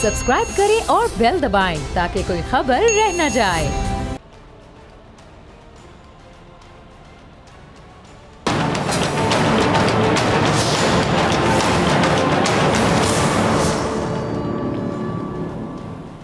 Subscribe करें और bell दबाएं ताकि कोई खबर रह न जाए।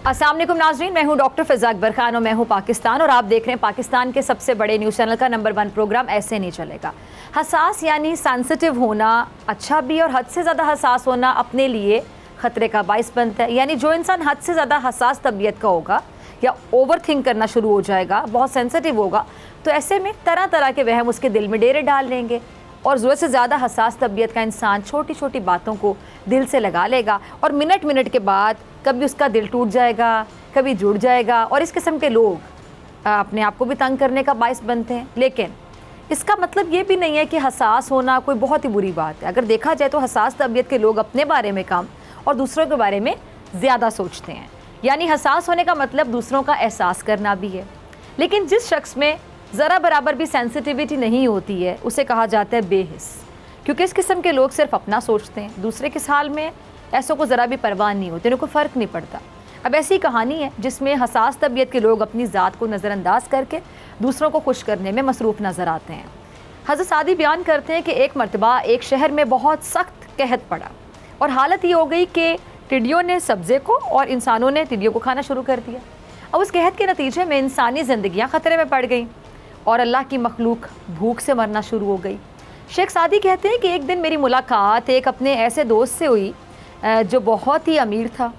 अस्सलाम वालेकुम नाज़रीन, मैं हूं डॉक्टर फ़िज़ा अकबर खान और मैं हूं पाकिस्तान और आप देख रहे हैं पाकिस्तान के सबसे बड़े न्यूज़ चैनल का नंबर 1 प्रोग्राम ऐसे नहीं चलेगा। हसास यानी सेंसिटिव होना अच्छा भी और हद से ज़्यादा हसास होना अपने लिए ख़तरे का बाइस बनता है। यानी जो इंसान हद से ज़्यादा हसास तबीयत का होगा या ओवर थिंक करना शुरू हो जाएगा, बहुत सेंसिटिव होगा, तो ऐसे में तरह तरह के वहम उसके दिल में डेरे डाल लेंगे और ज़रूरत से ज़्यादा हसास तबीयत का इंसान छोटी छोटी बातों को दिल से लगा लेगा और मिनट मिनट के बाद कभी उसका दिल टूट जाएगा, कभी जुड़ जाएगा और इस किस्म के लोग अपने आप को भी तंग करने का बाइस बनते हैं। लेकिन इसका मतलब ये भी नहीं है कि हसास होना कोई बहुत ही बुरी बात है। अगर देखा जाए तो हसास तबीयत के लोग अपने बारे में कम और दूसरों के बारे में ज़्यादा सोचते हैं। यानी हसास होने का मतलब दूसरों का एहसास करना भी है। लेकिन जिस शख्स में ज़रा बराबर भी सेंसिटिविटी नहीं होती है उसे कहा जाता है बेहिस, क्योंकि इस किस्म के लोग सिर्फ अपना सोचते हैं, दूसरे किस हाल में ऐसों को ज़रा भी परवाह नहीं होती, उनको फ़र्क नहीं पड़ता। अब ऐसी कहानी है जिसमें हसास तबीयत के लोग अपनी ज़ात को नज़रअंदाज करके दूसरों को खुश करने में मसरूफ़ नज़र आते हैं। हज़रत सादी बयान करते हैं कि एक मरतबा एक शहर में बहुत सख्त कहत पड़ा और हालत ये हो गई कि टिड्डियों ने सब्ज़े को और इंसानों ने टिड्डियों को खाना शुरू कर दिया। अब उस कहत के नतीजे में इंसानी ज़िंदगियाँ ख़तरे में पड़ गईं और अल्लाह की मखलूक भूख से मरना शुरू हो गई। शेख सादी कहते हैं कि एक दिन मेरी मुलाकात एक अपने ऐसे दोस्त से हुई जो बहुत ही अमीर था,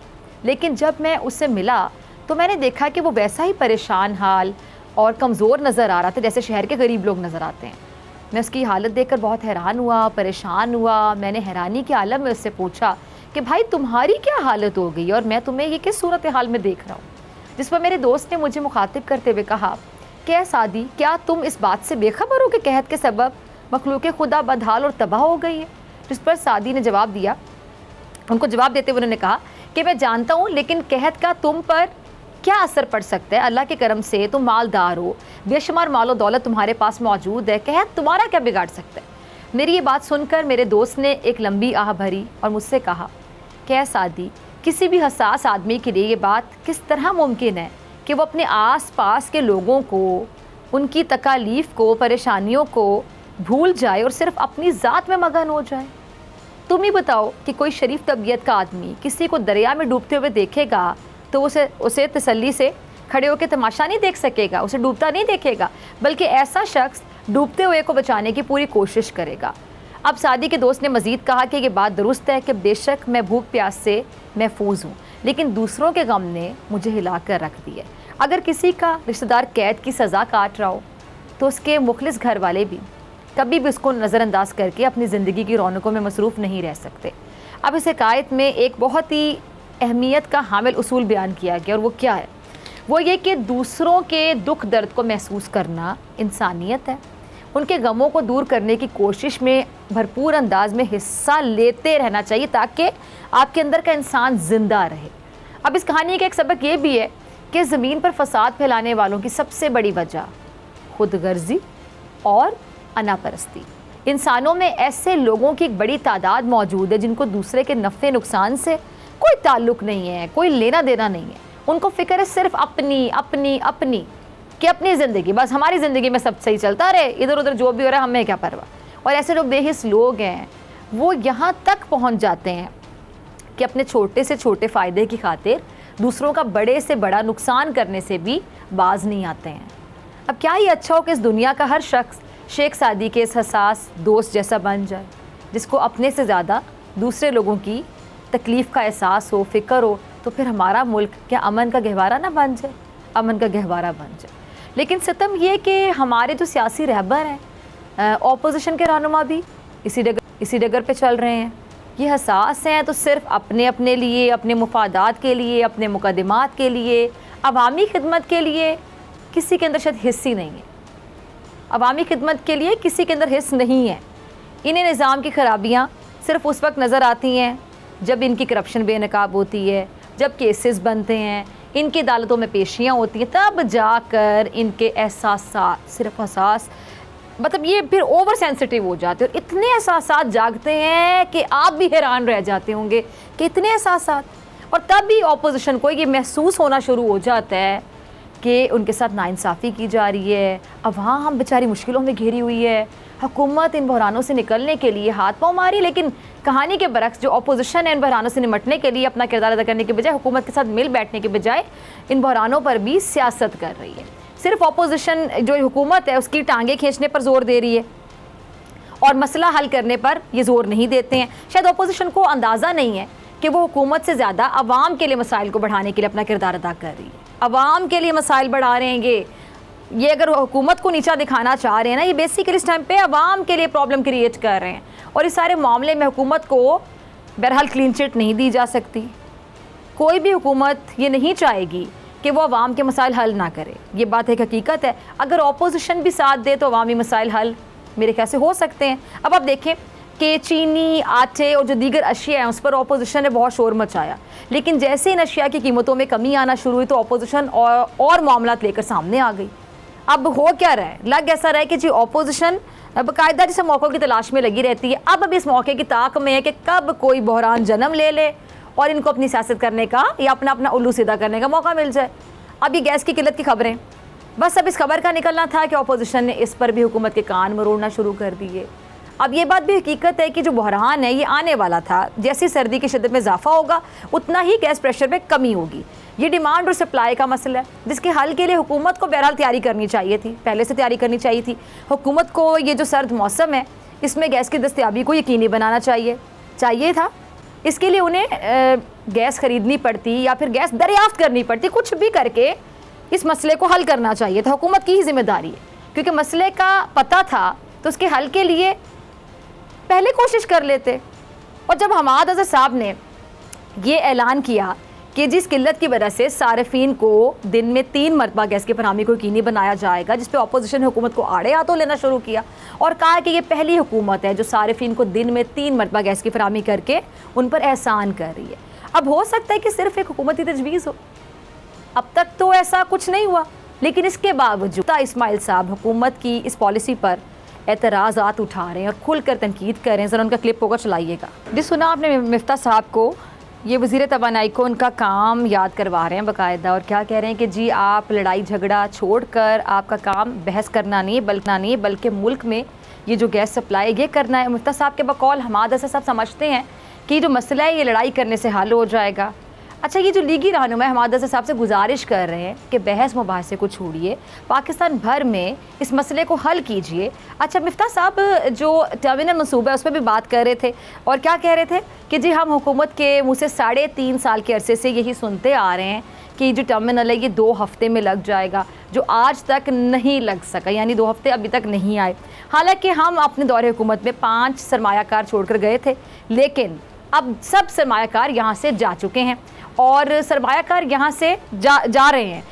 लेकिन जब मैं उससे मिला तो मैंने देखा कि वो वैसा ही परेशान हाल और कमज़ोर नज़र आ रहा था जैसे शहर के गरीब लोग नज़र आते हैं। मैं उसकी हालत देखकर बहुत हैरान हुआ, परेशान हुआ। मैंने हैरानी के आलम में उससे पूछा कि भाई तुम्हारी क्या हालत हो गई और मैं तुम्हें ये किस सूरत हाल में देख रहा हूँ। जिस पर मेरे दोस्त ने मुझे मुखातिब करते हुए कहा कि सादी, क्या तुम इस बात से बेखबर हो कि कहत के सबब मखलूक खुदा बदहाल और तबाह हो गई है। जिस पर सादी ने जवाब दिया, उनको जवाब देते हुए उन्होंने कहा कि मैं जानता हूँ, लेकिन कहत का तुम पर क्या असर पड़ सकता है। अल्लाह के करम से तुम मालदार हो, बेशुमार मालो दौलत तुम्हारे पास मौजूद है, कहत तुम्हारा क्या बिगाड़ सकता है। मेरी ये बात सुनकर मेरे दोस्त ने एक लंबी आह भरी और मुझसे कहा कि सादी, किसी भी हसास आदमी के लिए ये बात किस तरह मुमकिन है कि वो अपने आस पास के लोगों को, उनकी तकालीफ को, परेशानियों को भूल जाए और सिर्फ अपनी ज़ात में मगन हो जाए। तुम ही बताओ कि कोई शरीफ तबीयत का आदमी किसी को दरिया में डूबते हुए देखेगा तो उसे तसल्ली से खड़े होकर तमाशा नहीं देख सकेगा, उसे डूबता नहीं देखेगा, बल्कि ऐसा शख्स डूबते हुए को बचाने की पूरी कोशिश करेगा। अब सादी के दोस्त ने मज़ीद कहा कि ये बात दुरुस्त है कि बेशक मैं भूख प्यास से महफूज हूँ, लेकिन दूसरों के गम ने मुझे हिला कर रख दिया। अगर किसी का रिश्तेदार कैद की सज़ा काट रहा हो तो उसके मुखलिस घर वाले भी कभी भी उसको नज़रअंदाज करके अपनी ज़िंदगी की रौनकों में मसरूफ़ नहीं रह सकते। अब इस हिकायत में एक बहुत ही अहमियत का हामिल उसूल बयान किया गया और वो क्या है, वो ये कि दूसरों के दुख दर्द को महसूस करना इंसानियत है। उनके गमों को दूर करने की कोशिश में भरपूर अंदाज में हिस्सा लेते रहना चाहिए ताकि आपके अंदर का इंसान ज़िंदा रहे। अब इस कहानी का एक सबक ये भी है कि ज़मीन पर फसाद फैलाने वालों की सबसे बड़ी वजह खुदगर्जी और अनापरस्ती। इंसानों में ऐसे लोगों की एक बड़ी तादाद मौजूद है जिनको दूसरे के नफ़े नुकसान से कोई ताल्लुक़ नहीं है, कोई लेना देना नहीं है। उनको फ़िक्र है सिर्फ अपनी अपनी अपनी कि अपनी ज़िंदगी, बस हमारी ज़िंदगी में सब सही चलता रहे, इधर उधर जो भी हो रहा है हमें क्या परवाह। और ऐसे जो बेहिस लोग हैं वो यहाँ तक पहुँच जाते हैं कि अपने छोटे से छोटे फ़ायदे की खातिर दूसरों का बड़े से बड़ा नुकसान करने से भी बाज नहीं आते हैं। अब क्या ये अच्छा हो कि इस दुनिया का हर शख्स शेख सादी के इस हसास दोस्त जैसा बन जाए, जिसको अपने से ज़्यादा दूसरे लोगों की तकलीफ़ का एहसास हो, फ़िक्र हो, तो फिर हमारा मुल्क क्या अमन का गहवारा ना बन जाए, अमन का गहवारा बन जाए। लेकिन सितम ये कि हमारे जो सियासी रहबर हैं, ऑपोजिशन के रहनुमा भी इसी डगर पे चल रहे हैं। ये हसास हैं तो सिर्फ अपने अपने लिए, अपने मुफादात के लिए, अपने मुकदमात के लिए, अवामी खिदमत के लिए किसी के अंदर शायद हिस्स ही नहीं है। अवामी खिदमत के लिए किसी के अंदर हिस्स नहीं है। इन्हें निज़ाम की खराबियाँ सिर्फ उस वक्त नज़र आती हैं जब इनकी करप्शन बेनकाब होती है, जब केसेस बनते हैं, इनकी अदालतों में पेशियाँ होती हैं, तब जाकर इनके एहसास सिर्फ एहसास मतलब ये फिर ओवर सेंसिटिव हो जाते हैं और इतने एहसास जागते हैं कि आप भी हैरान रह जाते होंगे कि इतने एहसास। और तब भी अपोजिशन को ये महसूस होना शुरू हो जाता है कि उनके साथ नाइंसाफ़ी की जा रही है, अब वहाँ हम बेचारी मुश्किलों में घिरी हुई है, हुकूमत इन बहरानों से निकलने के लिए हाथ पाँव मारी, लेकिन कहानी के बरक्स जो अपोजिशन है इन बहरानों से निमटने के लिए अपना किरदार अदा करने के बजाय, हुकूमत के साथ मिल बैठने के बजाय इन बहरानों पर भी सियासत कर रही है। सिर्फ अपोजिशन जो हुकूमत है उसकी टांगें खींचने पर जोर दे रही है और मसला हल करने पर ये जोर नहीं देते हैं। शायद अपोजिशन को अंदाज़ा नहीं है कि वो हुकूमत से ज़्यादा अवाम के लिए मसाइल को बढ़ाने के लिए अपना किरदार अदा कर रही है, अवाम के लिए मसाइल बढ़ा रहे हैं। ये अगर हुकूमत को नीचा दिखाना चाह रहे हैं ना, ये बेसिकली इस टाइम पे अवाम के लिए प्रॉब्लम क्रिएट कर रहे हैं। और इस सारे मामले में हुकूमत को बहरहाल क्लीन चिट नहीं दी जा सकती। कोई भी हुकूमत ये नहीं चाहेगी कि वो अवाम के मसाइल हल ना करे, ये बात एक हकीकत है। अगर अपोजिशन भी साथ दे तो अवामी मसाइल हल मेरे ख्याल से हो सकते हैं। अब आप देखें कि चीनी, आटे और जो दीगर अशिया हैं उस पर अपोजिशन ने बहुत शोर मचाया, लेकिन जैसे इन अशिया की कीमतों में कमी आना शुरू हुई तो अपोजिशन और मामलात लेकर सामने आ गई। अब हो क्या रहा है, लग ऐसा रहा है कि जी अपोजिशन बाकायदा जैसे मौक़ों की तलाश में लगी रहती है। अब इस मौके की ताक में है कि कब कोई बहरान जन्म ले ले और इनको अपनी सियासत करने का या अपना उल्लू सीधा करने का मौका मिल जाए। अब ये गैस की किल्लत की खबरें, बस अब इस खबर का निकलना था कि अपोजिशन ने इस पर भी हुकूमत के कान मरोड़ना शुरू कर दिए। अब ये बात भी हकीकत है कि जो बहरान है ये आने वाला था, जैसी सर्दी की शिद्दत में इजाफा होगा उतना ही गैस प्रेशर में कमी होगी। ये डिमांड और सप्लाई का मसला है जिसके हल के लिए हुकूमत को बहरहाल तैयारी करनी चाहिए थी, पहले से तैयारी करनी चाहिए थी। हुकूमत को ये जो सर्द मौसम है इसमें गैस की दस्तयाबी को यकीनी बनाना चाहिए था। इसके लिए उन्हें गैस ख़रीदनी पड़ती या फिर गैस दरियाफ्त करनी पड़ती, कुछ भी करके इस मसले को हल करना चाहिए था। हुकूमत की ही जिम्मेदारी है, क्योंकि मसले का पता था तो उसके हल के लिए पहले कोशिश कर लेते। और जब हमाद अज़हर साहब ने ये ऐलान किया कि जिस किल्लत की वजह से सारिफीन को दिन में 3 मरतबा गैस की फरहमी को यकीनी बनाया जाएगा, जिस पे अपोजिशन हुकूमत को आड़े हाथों लेना शुरू किया और कहा कि ये पहली हुकूमत है जो सारिफीन को दिन में 3 मरतबा गैस की फरहमी करके उन पर एहसान कर रही है। अब हो सकता है कि सिर्फ एक हुकूमती तजवीज़ हो, अब तक तो ऐसा कुछ नहीं हुआ, लेकिन इसके बावजूद इस्माइल साहब हुकूमत की इस पॉलिसी पर एतराज़ात उठा रहे हैं और खुलकर तनकीद कर रहे हैं। ज़रा उनका क्लिप होकर चलाइएगा। जी सुना आपने मिफ्ता साहब को, ये वज़ीर तवानाई को उनका काम याद करवा रहे हैं बाकायदा, और क्या कह रहे हैं कि जी आप लड़ाई झगड़ा छोड़कर आपका काम बहस करना नहीं बल्कि मुल्क में ये जो गैस सप्लाई ये करना है। मिफ्ता साहब के बकौल हमाद अज़हर साहब समझते हैं कि जो मसला है ये लड़ाई करने से हल हो जाएगा। अच्छा, ये जो लीगी रहनुमा हमाद अज़हर साहब से गुजारिश कर रहे हैं कि बहस मुबाहसे को छोड़िए, पाकिस्तान भर में इस मसले को हल कीजिए। अच्छा, मिफ्ता साहब जो टर्मिनल मनसूबा है उस पर भी बात कर रहे थे और क्या कह रहे थे कि जी हम हुकूमत के मुँह से 3.5 साल के अरसे से यही सुनते आ रहे हैं कि जो टर्मिनल है ये 2 हफ्ते में लग जाएगा, जो आज तक नहीं लग सका, यानी 2 हफ्ते अभी तक नहीं आए। हालाँकि हम अपने दौरे हुकूमत में 5 सरमायाकार छोड़कर गए थे, लेकिन अब सब सरमायाकार यहाँ से जा चुके हैं और सरमायाकार यहाँ से जा रहे हैं।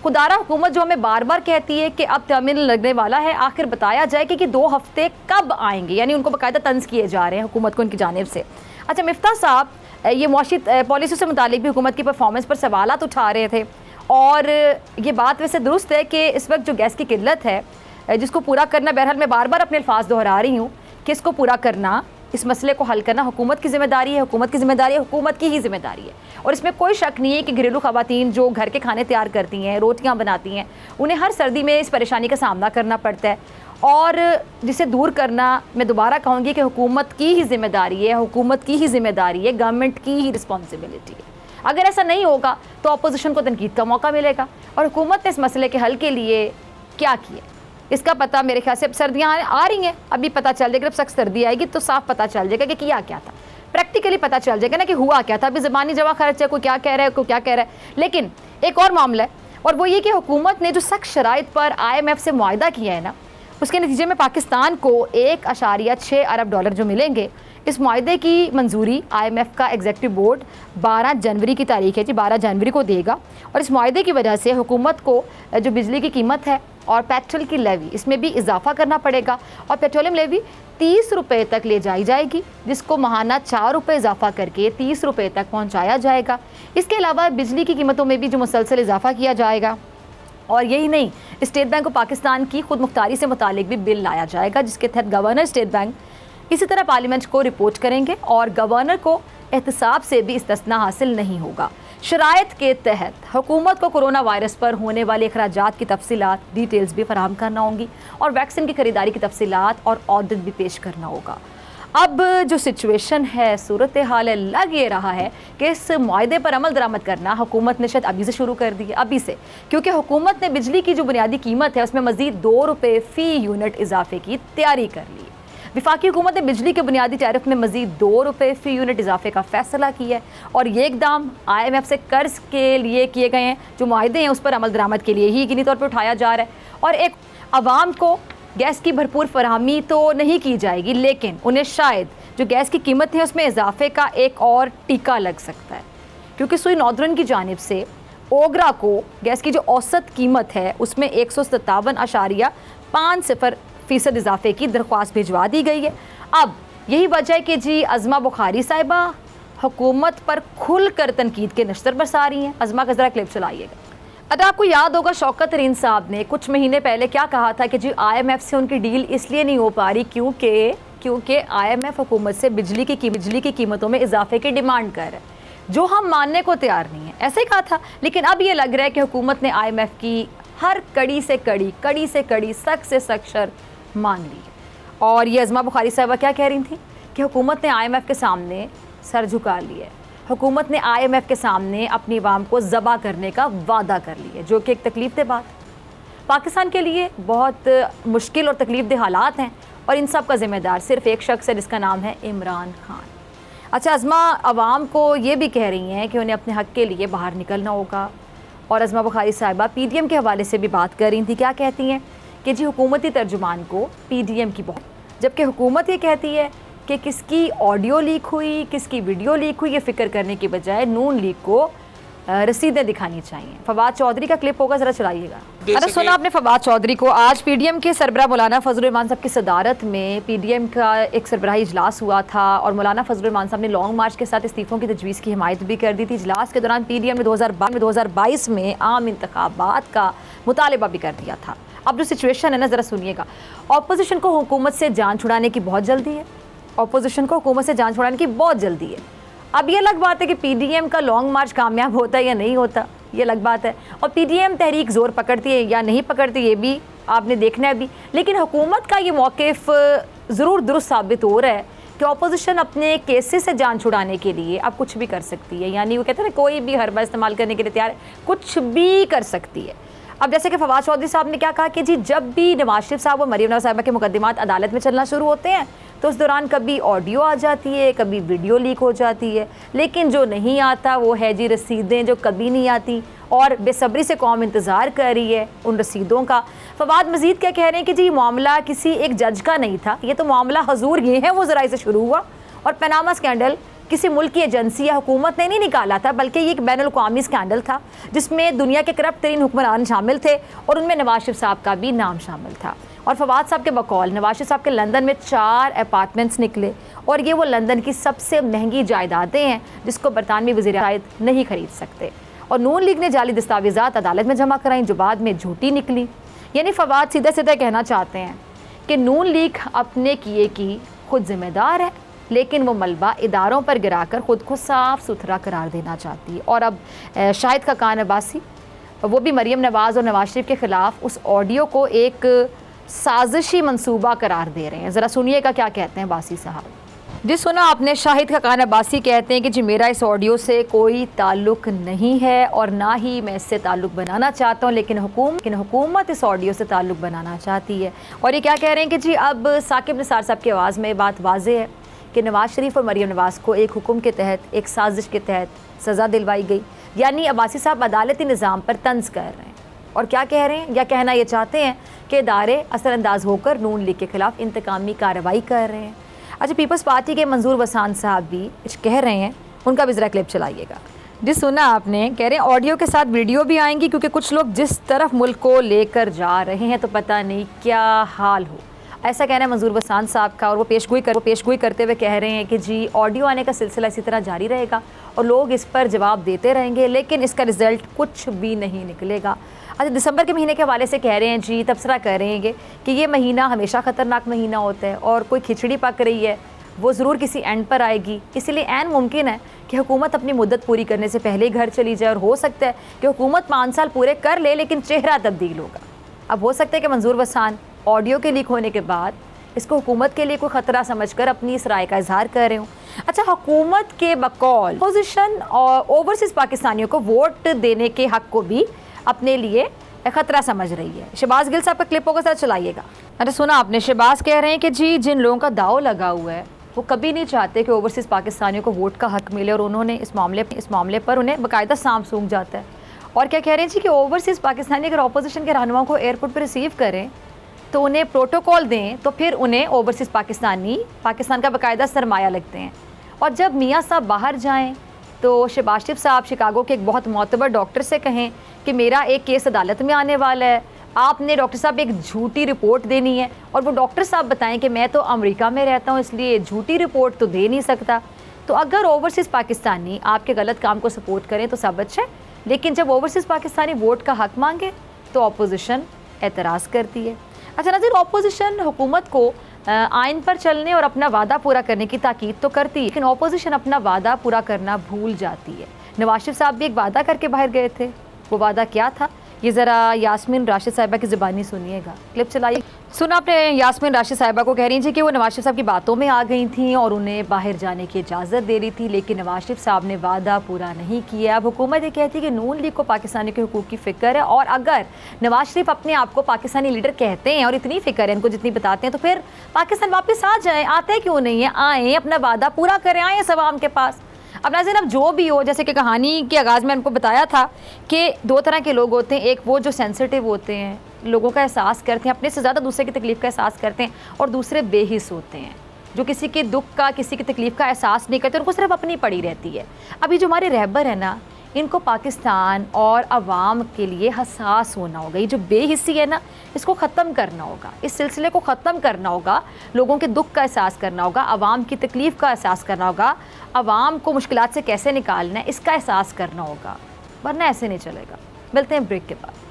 खुदारा हुकूमत जो हमें बार बार कहती है कि अब टर्मिनल लगने वाला है, आखिर बताया जाए कि 2 हफ्ते कब आएंगे, यानी उनको बाकायदा तंज किए जा रहे हैं हुकूमत को उनकी जानिब से। अच्छा, मिफ्ता साहब ये मुआशी पॉलिसी से मुतालिक भी हुकूमत की परफॉर्मेंस पर सवालात उठा रहे थे और ये बात वैसे दुरुस्त है कि इस वक्त जो गैस की किल्लत है जिसको पूरा करना, बहरहाल मैं बार बार अपने अल्फाज दोहरा रही हूँ कि इसको पूरा करना, इस मसले को हल करना हुकूमत की ज़िम्मेदारी है, हुकूमत की ही ज़िम्मेदारी है। और इसमें कोई शक नहीं है कि घरेलू ख़वातीन जो घर के खाने तैयार करती हैं, रोटियां बनाती हैं, उन्हें हर सर्दी में इस परेशानी का सामना करना पड़ता है और जिसे दूर करना, मैं दोबारा कहूँगी कि हुकूमत की ही ज़िम्मेदारी है, गवर्नमेंट की ही रिस्पॉन्सिबिलिटी है। अगर ऐसा नहीं होगा तो अपोजिशन को तनकीद का मौका मिलेगा। और हुकूमत ने इस मसले के हल के लिए क्या किया इसका पता मेरे ख्याल से अब सर्दियाँ आ रही हैं, अभी पता चल जाएगा। जब सख्त सर्दी आएगी तो साफ पता चल जाएगा कि किया क्या था, प्रैक्टिकली पता चल जाएगा ना कि हुआ क्या था। अभी ज़बानी जवा खर्च है, कोई क्या कह रहा है, कोई क्या कह रहा है। लेकिन एक और मामला है और वो ये कि हुकूमत ने जो सख्त शराइत पर IMF से मुआहदा किया है ना, उसके नतीजे में पाकिस्तान को $1.6 अरब जो मिलेंगे, इस मुआहदे की मंजूरी IMF का एग्जीक्यूटिव बोर्ड 12 जनवरी की तारीख है जी, 12 जनवरी को देगा। और इस मुआहदे की वजह से हुकूमत को जो बिजली की कीमत है और पेट्रोल की लेवी, इसमें भी इजाफा करना पड़ेगा और पेट्रोलियम लेवी 30 रुपये तक ले जाएगी, जिसको माहाना 4 रुपये इजाफा करके 30 रुपये तक पहुँचाया जाएगा। इसके अलावा बिजली की कीमतों में भी जो मुसलसल इजाफा किया जाएगा। और यही नहीं, स्टेट बैंक ऑफ पाकिस्तान की खुद मुख्तारी से मुतालिक भी बिल लाया जाएगा, जिसके तहत गवर्नर स्टेट बैंक इसी तरह पार्लियामेंट को रिपोर्ट करेंगे और गवर्नर को एहतसाब से भी इस्तिस्ना हासिल नहीं होगा। शराइत के तहत हुकूमत को कोरोना वायरस पर होने वाले अखराजात की तफसीलात डिटेल्स भी फराहम करना होंगी और वैक्सीन की खरीदारी की तफसीलात और ऑडिट भी पेश करना होगा। अब जो सिचुएशन है, सूरत हाल है, लग ये रहा है कि इस मुआहदे पर अमल दरामद करना हुकूमत ने शायद अभी से शुरू कर दी है, अभी से, क्योंकि हुकूमत ने बिजली की जो बुनियादी कीमत है उसमें मज़ीद ₹2 फ़ी यूनिट इजाफे की तैयारी कर ली है। वफाकी हुकूमत ने बिजली के बुनियादी टैरिफ में मज़ीद ₹2 फ़ी यूनिट इजाफे का फैसला किया है और ये इकदाम IMF से कर्ज के लिए किए गए हैं। जो मुआहदे हैं उस पर अमल दरामद के लिए ही यकीनी तौर पर उठाया जा रहा है और एक आवाम को गैस की भरपूर फराहमी तो नहीं की जाएगी, लेकिन उन्हें शायद जो गैस की कीमत है उसमें इजाफे का एक और टीका लग सकता है, क्योंकि सुई नॉर्दर्न की जानिब से ओगरा को गैस की जो औसत कीमत है उसमें 157.50% इजाफे की दरख्वास्त भिजवा दी गई है। अब यही वजह है कि जी अज़मा बुखारी साहिबा हुकूमत पर खुल कर तनकीद के नश्तर बरसा रही हैं। अज़मा का ज़रा क्लिप चलाइएगा। अगर आपको याद होगा, शौकत तरीन साहब ने कुछ महीने पहले क्या कहा था कि जी IMF से उनकी डील इसलिए नहीं हो पा रही क्योंकि IMF हुकूमत से बिजली की कीमतों में इजाफे की डिमांड कर रहा है, जो हम मानने को तैयार नहीं है। ऐसे ही कहा था, लेकिन अब ये लग रहा है कि हुकूमत ने IMF की हर कड़ी से कड़ी सख्त से सख्त शर्त मान ली है। और ये अज़मा बुखारी साहिबा क्या कह रही थी कि हुकूमत ने IMF के सामने सर झुका लिया है, हुकूमत ने IMF के सामने अपनी आवाम को ज़बा करने का वादा कर लिया, जो कि एक तकलीफ दे बात पाकिस्तान के लिए बहुत मुश्किल और तकलीफ दे हालात हैं और इन सब का ज़िम्मेदार सिर्फ एक शख्स है जिसका नाम है इमरान खान। अच्छा, अज़मा आवाम को ये भी कह रही हैं कि उन्हें अपने हक़ के लिए बाहर निकलना होगा और अज़मा बुखारी साहिबा PDM के हवाले से भी बात कर रही थी। क्या कहती हैं कि जी हुकूमती तर्जुमान को PDM की बहुत, जबकि हुकूमत ये कहती है कि किसकी ऑडियो लीक हुई, किसकी वीडियो लीक हुई, ये फ़िक्र करने की बजाय नून लीग को रसीदें दिखानी चाहिए। फवाद चौधरी का क्लिप होगा, ज़रा चलाइएगा। अरे सुना आपने फवाद चौधरी को। आज PDM के सरबराह मौलाना फजल रहमान साहब की सदारत में PDM का एक सरबराही इजलास हुआ था और मौलाना फजल रहमान साहब ने लॉन्ग मार्च के साथ इस्तीफ़ों की तजवीज़ की हिमायत भी कर दी थी। इजलास के दौरान PDM ने 2022 में आम इंतखाबात का मुतालबा भी कर दिया था। अब जो सिचुएशन है ना, ज़रा सुनिएगा। अपोजिशन को हुकूमत से जान छुड़ाने की बहुत जल्दी है, अपोजिशन को हुकूमत से जान छुड़ाने की बहुत जल्दी है। अब ये अलग बात है कि PDM का लॉन्ग मार्च कामयाब होता है या नहीं होता, ये अलग बात है, और PDM तहरीक ज़ोर पकड़ती है या नहीं पकड़ती ये भी आपने देखना है अभी। लेकिन हुकूमत का ये मौक़िफ़ ज़रूर दुरुस्त साबित हो रहा है कि अपोजिशन अपने केसेस से जान छुड़ाने के लिए अब कुछ भी कर सकती है। यानी वो कहते हैं ना, कोई भी हरबा इस्तेमाल करने के लिए तैयार है, कुछ भी कर सकती है। अब जैसे कि फवाद चौधरी साहब ने क्या कहा कि जी जब भी नवाज शरीफ साहब और मरीम नवाज साहिबा के मुकदमात अदालत में चलना शुरू होते हैं तो उस दौरान कभी ऑडियो आ जाती है, कभी वीडियो लीक हो जाती है, लेकिन जो नहीं आता वो है जी रसीदें, जो कभी नहीं आती और बेसब्री से कौम इंतज़ार कर रही है उन रसीदों का। फवाद मजीद क्या कह रहे हैं कि जी मामला किसी एक जज का नहीं था, ये तो मामला हजूर ये है वो ज़राए से शुरू हुआ और पनामा स्कैंडल किसी मुल्क की एजेंसी या हुकूमत ने नहीं निकाला था, बल्कि ये एक बैनुल-अक़वामी स्कैंडल था जिसमें दुनिया के करप्ट तरीन हुक्मरान शामिल थे और उनमें नवाज शरीफ साहब का भी नाम शामिल था। और फवाद साहब के बकौल नवाज शरीफ साहब के लंदन में 4 अपार्टमेंट्स निकले और ये वो लंदन की सबसे महंगी जायदादें हैं जिसको बरतानवी वज़ीर शायद नहीं खरीद सकते। और नून लीग ने जाली दस्तावेज़ात अदालत में जमा कराई जो बाद में झूठी निकली। यानी फवाद सीधा सीधा कहना चाहते हैं कि नून लीग अपने किए की खुद ज़िम्मेदार है, लेकिन वो मलबा इदारों पर गिराकर ख़ुद को साफ़ सुथरा करार देना चाहती है। और अब शाहिद खाकान अब्बासी वो भी मरीम नवाज़ और नवाज शरीफ के ख़िलाफ़ उस ऑडियो को एक साजिशी मंसूबा करार दे रहे हैं। ज़रा सुनिएगा क्या कहते हैं बासी साहब। जी सुना आपने, शाहिद खाकान अब्बासी कहते हैं कि जी मेरा इस ऑडियो से कोई ताल्लुक़ नहीं है और ना ही मैं इससे ताल्लुक़ बनाना चाहता हूँ, लेकिन हुकूमत इस ऑडियो से ताल्लुक़ बनाना चाहती है। और ये क्या कह रहे हैं कि जी अब साकिब निसार साहब की आवाज़ में बात वाज़ेह है कि नवाज शरीफ और मरीम नवाज़ को एक हुक्म के तहत, एक साजिश के तहत सज़ा दिलवाई गई। यानी अब्बासी साहब अदालती निज़ाम पर तंज़ कर रहे हैं और क्या कह रहे हैं या कहना ये चाहते हैं कि इदारे असरअंदाज होकर नून लीग के ख़िलाफ़ इंतकामी कार्रवाई कर रहे हैं। अच्छा, पीपल्स पार्टी के मंजूर वसान साहब भी कुछ कह रहे हैं, उनका भी ज़रा क्लिप चलाइएगा। जी सुना आपने, कह रहे हैं ऑडियो के साथ वीडियो भी आएंगी क्योंकि कुछ लोग जिस तरफ मुल्क को लेकर जा रहे हैं तो पता नहीं क्या हाल हो, ऐसा कहना है मंजूर वसान साहब का। और वो पेशगोई करते हुए कह रहे हैं कि जी ऑडियो आने का सिलसिला इसी तरह जारी रहेगा और लोग इस पर जवाब देते रहेंगे, लेकिन इसका रिज़ल्ट कुछ भी नहीं निकलेगा। अच्छा, दिसंबर के महीने के हवाले से कह रहे हैं जी, तबसरा कह रहे हैं कि ये महीना हमेशा ख़तरनाक महीना होता है और कोई खिचड़ी पक रही है वो ज़रूर किसी एंड पर आएगी। इसीलिए ऐन मुमकिन है कि हुकूमत अपनी मुद्दत पूरी करने से पहले ही घर चली जाए, और हो सकता है कि हुकूमत 5 साल पूरे कर ले लेकिन चेहरा तब्दील होगा। अब हो सकता है कि मंजूर वसान ऑडियो के लीक होने के बाद इसको हुकूमत के लिए कोई ख़तरा समझकर अपनी इस राय का इजहार कर रहे हूँ। अच्छा, हुकूमत के बकौल अपोजिशन और ओवरसीज़ पाकिस्तानियों को वोट देने के हक़ को भी अपने लिए ख़तरा समझ रही है। शहबाज गिल साहब का क्लिप होगा, सर चलाइएगा। अरे सुना आपने, शहबाज कह रहे हैं कि जी जिन लोगों का दाव लगा हुआ है वो कभी नहीं चाहते कि ओवरसीज़ पाकिस्तानियों को वोट का हक़ मिले, और उन्होंने इस मामले पर उन्हें बाकायदा सांप सूंघ जाता है। और क्या कह रहे हैं जी कि ओवरसीज़ पाकिस्तानी अगर अपोजिशन के रहनुमाओं को एयरपोर्ट पर रिसीव करें तो उन्हें प्रोटोकॉल दें, तो फिर उन्हें ओवरसीज़ पाकिस्तान का बाकायदा सरमाया लगते हैं। और जब मियाँ साहब बाहर जाएँ तो शहबाज शरीफ साहब शिकागो के एक बहुत मोतबर डॉक्टर से कहें कि मेरा एक केस अदालत में आने वाला है, आपने डॉक्टर साहब एक झूठी रिपोर्ट देनी है, और वो डॉक्टर साहब बताएं कि मैं तो अमेरिका में रहता हूँ इसलिए झूठी रिपोर्ट तो दे नहीं सकता। तो अगर ओवरसीज़ पाकिस्तानी आपके गलत काम को सपोर्ट करें तो सब अच्छा है, लेकिन जब ओवरसीज़ पाकिस्तानी वोट का हक़ मांगे तो अपोजिशन एतराज़ करती है। अच्छा नाज़रीन, अपोजिशन हुकूमत को आइन पर चलने और अपना वादा पूरा करने की ताकीद तो करती है, लेकिन अपोजिशन अपना वादा पूरा करना भूल जाती है। नवाज शरीफ साहब भी एक वादा करके बाहर गए थे, वो वादा क्या था ये ज़रा यास्मीन राशिद साहिबा की ज़ुबानी सुनिएगा। क्लिप चलाइए। सुना आपने, यास्मीन राशिद साहिबा को कह रही थी कि वो नवाज शरीफ साहब की बातों में आ गई थी और उन्हें बाहर जाने की इजाज़त दे रही थी, लेकिन नवाज शरीफ साहब ने वादा पूरा नहीं किया। अब हुकूमत ये कहती है कि नून लीग को पाकिस्तानी के हुकूक़ की फ़िक्र है, और अगर नवाज शरीफ अपने आप को पाकिस्तानी लीडर कहते हैं और इतनी फ़िक्र है इनको जितनी बताते हैं, तो फिर पाकिस्तान वापस आ जाए। आते क्यों नहीं है? आएँ, अपना वादा पूरा करें, आएँ सवाम के पास। अब नाज़रीन, अब जो भी हो, जैसे कि कहानी के आगाज़ में उनको बताया था कि 2 तरह के लोग होते हैं। एक वो जो सेंसिटिव होते हैं, लोगों का एहसास करते हैं, अपने से ज़्यादा दूसरे की तकलीफ़ का एहसास करते हैं, और दूसरे बेहिस होते हैं जो किसी के दुख का, किसी की तकलीफ़ का एहसास नहीं करते, उनको सिर्फ अपनी पड़ी रहती है। अभी जो हमारे रहबर है ना, इनको पाकिस्तान और अवाम के लिए हसास होना होगा। ये जो बेहिस्सी है ना, इसको ख़त्म करना होगा, इस सिलसिले को ख़त्म करना होगा। लोगों के दुख का एहसास करना होगा, अवाम की तकलीफ़ का एहसास करना होगा, अवाम को मुश्किलात से कैसे निकालना है इसका एहसास करना होगा, वरना ऐसे नहीं चलेगा। मिलते हैं ब्रेक के बाद।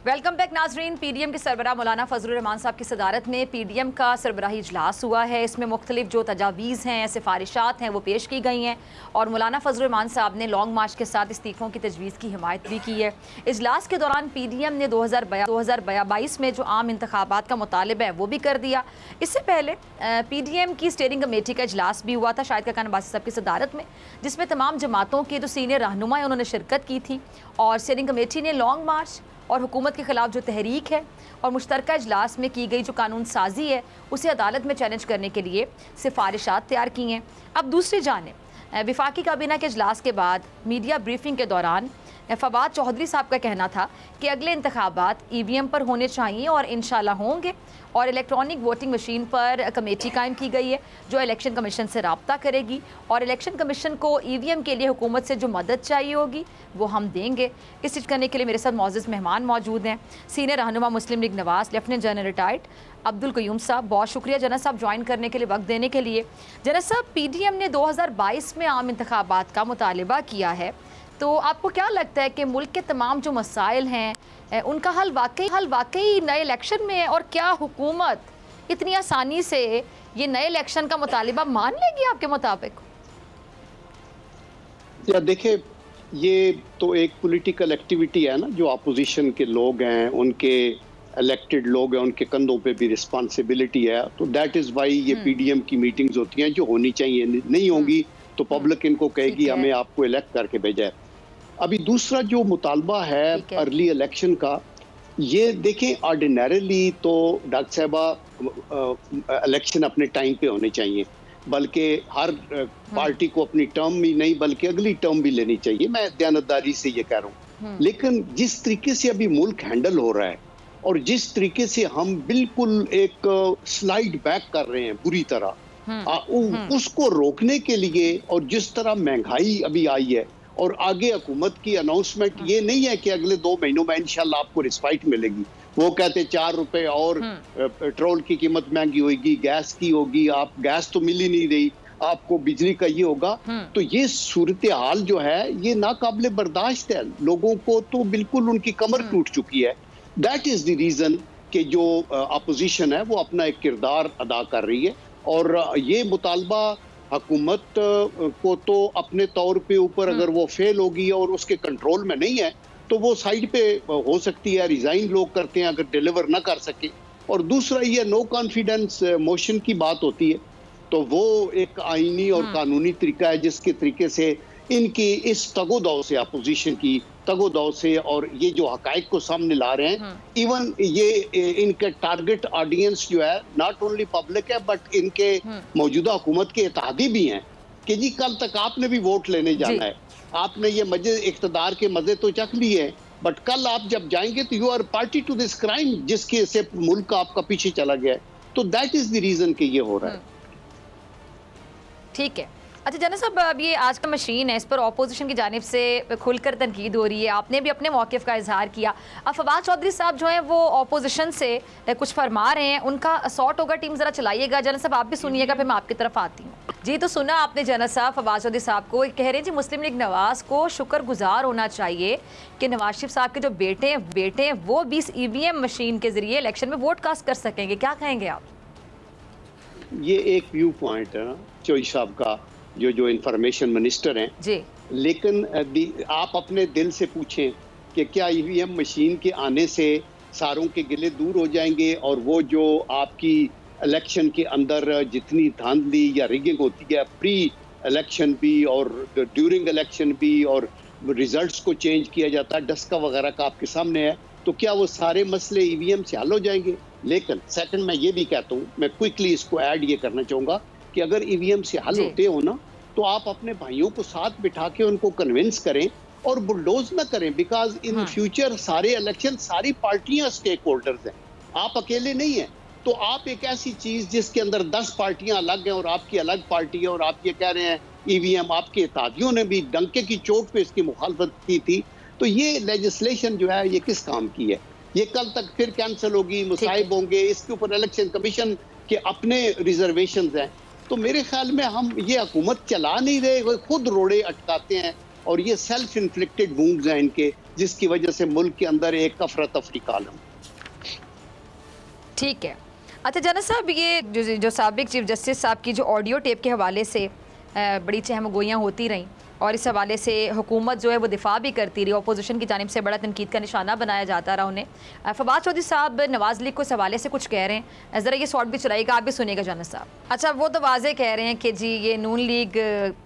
वेलकम बैक नाजरीन। पीडीएम के सरबराह मौलाना फजलुर रहमान साहब की सदारत में पीडीएम का सरबराही इजलास हुआ है। इसमें मुख्तलिफ जो तजावीज़ हैं, सिफारिशात हैं, वो पेश की गई हैं, और मौलाना फजलुर रहमान साहब ने लॉन्ग मार्च के साथ इस्तीफ़ों की तजवीज़ की हिमायत भी की है। इजलास के दौरान पीडीएम ने 2022 में जो आम इंतखाबात का मुतालिबा है वो भी कर दिया। इससे पहले पीडीएम की स्टीयरिंग कमेटी का इजलास भी हुआ था शाहिद खान अब्बासी साहब की सदारत में, जिसमें तमाम जमातों के जो सीनियर रहनुमा हैं उन्होंने शिरकत की थी, और स्टीयरिंग कमेटी ने लॉन्ग मार्च और हुकूमत के ख़िलाफ़ जो तहरीक है और मुश्तरका इजलास में की गई जो कानून साजी है उसे अदालत में चैलेंज करने के लिए सिफारिशात तैयार की हैं। अब दूसरी जानिब वफाकी काबीना के इजलास के बाद मीडिया ब्रीफिंग के दौरान फवाद चौधरी साहब का कहना था कि अगले इंतखाबात ईवीएम पर होने चाहिए और इंशाल्लाह होंगे, और इलेक्ट्रॉनिक वोटिंग मशीन पर कमेटी कायम की गई है जो इलेक्शन कमीशन से रब्ता करेगी, और इलेक्शन कमीशन को ईवीएम के लिए हुकूमत से जो मदद चाहिए होगी वो हम देंगे। इस चीज़ करने के लिए मेरे साथ मौजूद मेहमान मौजूद हैं। सीनियर रहनुमा Muslim League Nawaz lieutenant general retired Abdul Qayyum साहब, बहुत शुक्रिया जनरल साहब ज्वाइन करने के लिए, वक्त देने के लिए। जनरल साहब, पीडीएम ने 2022 में आम इंतखाबात का मुतालिबा किया है, तो आपको क्या लगता है कि मुल्क के तमाम जो मसाइल हैं उनका हल वाकई नए इलेक्शन में है, और क्या हुकूमत इतनी आसानी से ये नए इलेक्शन का मुतालिबा मान लेगी आपके मुताबिक? या देखिए, ये तो एक पॉलिटिकल एक्टिविटी है ना, जो अपोजिशन के लोग हैं, उनके इलेक्टेड लोग हैं, उनके कंधों पे भी रिस्पॉन्सिबिलिटी है। तो दैट इज़ वाई ये पीडीएम की मीटिंग्स होती हैं जो होनी चाहिए। नहीं होंगी तो पब्लिक इनको कहेगी हमें आपको इलेक्ट करके भेजा है। अभी दूसरा जो मुतालबा है अर्ली इलेक्शन का, ये देखें, ऑर्डिनरीली तो डॉक्टर साहबा इलेक्शन अपने टाइम पे होने चाहिए, बल्कि हर पार्टी को अपनी टर्म ही नहीं बल्कि अगली टर्म भी लेनी चाहिए। मैं दयानतदारी से ये कह रहा हूँ। लेकिन जिस तरीके से अभी मुल्क हैंडल हो रहा है और जिस तरीके से हम बिल्कुल एक स्लाइड बैक कर रहे हैं बुरी तरह, उसको रोकने के लिए, और जिस तरह महंगाई अभी आई है, और आगे हुकूमत की अनाउंसमेंट ये नहीं है कि अगले 2 महीनों में इंशाल्लाह आपको रिस्पाइट मिलेगी। वो कहते 4 रुपए और पेट्रोल की कीमत महंगी होगी, गैस की होगी, आप गैस तो मिल ही नहीं रही, आपको बिजली का ये होगा। तो ये सूरत हाल जो है ये नाकाबिले बर्दाश्त है, लोगों को तो बिल्कुल उनकी कमर टूट चुकी है। दैट इज द रीजन कि जो अपोजिशन है वो अपना एक किरदार अदा कर रही है, और ये मुतालबा हुकूमत को तो अपने तौर पे ऊपर अगर वो फेल होगी और उसके कंट्रोल में नहीं है तो वो साइड पे हो सकती है, रिजाइन लोग करते हैं अगर डिलीवर ना कर सके। और दूसरा ये नो कॉन्फिडेंस मोशन की बात होती है, तो वो एक आईनी और कानूनी तरीका है जिसके तरीके से इनकी इस तगोदाव से, अपोजिशन की तगोदाव से, और ये जो हकायक को सामने ला रहे हैं, इवन ये इनके टारगेट ऑडियंस जो है नॉट ओनली पब्लिक है बट इनके मौजूदा हुकूमत के इत्तेहादी भी हैं कि जी कल तक आपने भी वोट लेने जाना है, आपने ये मजे इख्तदार के मजे तो चख लिए, बट कल आप जब जाएंगे तो you are party to this crime जिसके से मुल्क आपका पीछे चला गया है। तो दैट इज द रीजन कि ये हो रहा है। ठीक है। अच्छा जनरल साहब, अब ये आज का मशीन है, इस पर ऑपोजिशन की जानिब से खुलकर तनकीद हो रही है, आपने भी अपने मौक़िफ़ का इजहार किया। अब फवाद चौधरी साहब जो हैं वो ऑपोजिशन से कुछ फरमा रहे हैं, उनका असॉल्ट होगा, टीम ज़रा चलाइएगा। जनरल साहब आप भी सुनिएगा, फिर मैं आपकी तरफ आती हूँ। जी, तो सुना आपने जनरल साहब फवाद चौधरी साहब को कह रहे हैं जी मुस्लिम लीग नवाज़ को शुक्रगुजार होना चाहिए कि नवाज शरीफ साहब के जो बेटे हैं वो 20 EVM मशीन के ज़रिए इलेक्शन में वोट कास्ट कर सकेंगे। क्या कहेंगे आप? ये एक व्यू पॉइंट है ना चौधरी साहब का, जो इंफॉर्मेशन मिनिस्टर हैं जी, लेकिन आप अपने दिल से पूछें कि क्या EVM मशीन के आने से सारों के गिले दूर हो जाएंगे, और वो जो आपकी इलेक्शन के अंदर जितनी धांधली या रिगिंग होती है, प्री इलेक्शन भी और ड्यूरिंग इलेक्शन भी, और रिजल्ट्स को चेंज किया जाता है, डस्का वगैरह का आपके सामने है, तो क्या वो सारे मसले EVM से हल हो जाएंगे? लेकिन सेकंड मैं ये भी कहता हूँ, मैं क्विकली इसको ऐड ये करना चाहूँगा कि अगर EVM से हल होते हो ना तो आप अपने भाइयों को साथ बिठा के उनको कन्विंस करें और बुलडोज ना करें, बिकॉज इन फ्यूचर सारे इलेक्शन सारी पार्टियां स्टेक होल्डर्स हैं, आप अकेले नहीं हैं। तो आप एक ऐसी चीज जिसके अंदर 10 पार्टियां अलग हैं और आपकी अलग पार्टी है, और आप ये कह रहे हैं EVM, आपके इत्तेहादियों ने भी डंके की चोट पे इसकी मुखालफत की थी, तो ये लेजिस्लेशन जो है ये किस काम की है? ये कल तक फिर कैंसिल होगी, मुसाइब होंगे, इसके ऊपर इलेक्शन कमीशन के अपने रिजर्वेशंस हैं। तो मेरे ख्याल में हम ये हुकूमत चला नहीं रहे, वो खुद रोड़े अटकाते हैं, और ये सेल्फ इन्फ्लिक्टेड वुंड्स हैं इनके, जिसकी वजह से मुल्क के अंदर एक अफरा तफरी कालम। ठीक है। अच्छा जनरल साहब, ये जो साबिक चीफ जस्टिस साहब की जो ऑडियो टेप के हवाले से बड़ी चहमगोइयाँ होती रहीं, और इस हवाले से हुकूमत जो है वो दिफा भी करती रही, अपोजिशन की जानिब से बड़ा तनकीद का निशाना बनाया जाता रहा उन्हें। फवाद चौधरी साहब नवाज लीग को इस हवाले से कुछ कह रहे हैं, ज़रा ये शॉर्ट भी चलाइएगा, आप भी सुनिएगा जनरल साहब। अच्छा, वो तो वाज़े कह रहे हैं कि जी ये नून लीग,